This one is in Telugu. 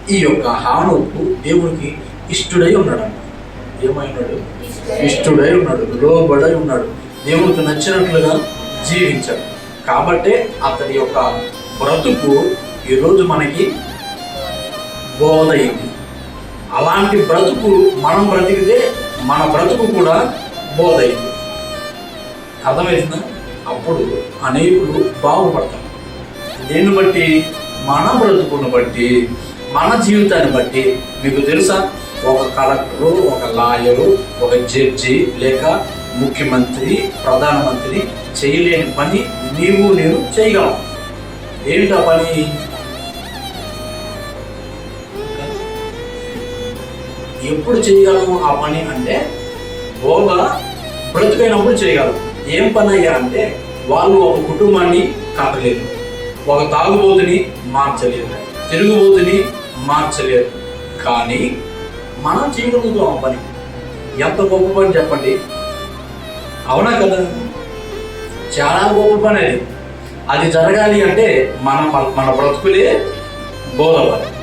ఈ యొక్క హానోకు దేవునికి ఇష్టడై ఉన్నాడు. ఏమైనాడు? ఇష్టడై ఉన్నాడు, లోబడై ఉన్నాడు, దేవునికి నచ్చినట్లుగా జీవించాడు. కాబట్టే అతడి యొక్క బ్రతుకు ఈరోజు మనకి బోధయింది. అలాంటి బ్రతుకు మనం బ్రతికితే మన బ్రతుకు కూడా బోధయింది. అర్థమవుతుందా? అప్పుడు అనేకులు బాగుపడతారు. దేన్ని బట్టి? మన బ్రతుకును బట్టి, మన జీవితాన్ని బట్టి. మీకు తెలుసా, ఒక కలెక్టరు, ఒక లాయరు, ఒక జడ్జి లేక ముఖ్యమంత్రి, ప్రధానమంత్రి చేయలేని పని నేను చేయగలం. ఏంటి ఆ పని? ఎప్పుడు చేయగలము ఆ పని అంటే, బోధ బ్రతుకైనప్పుడు చేయగలం. ఏం పని అయ్యా అంటే, వాళ్ళు ఒక కుటుంబాన్ని కట్టలేదు, ఒక తాగుబోతుని మార్చలేదు, తిరుగుబోతుని మార్చలేదు. కానీ మనం చేయగలుగుతాం ఆ పని. ఎంత గొప్ప పని చెప్పండి, అవునా కదా? చాలా గొప్ప పని అది. అది జరగాలి అంటే మన బ్రతుకులే బోధపడాలి.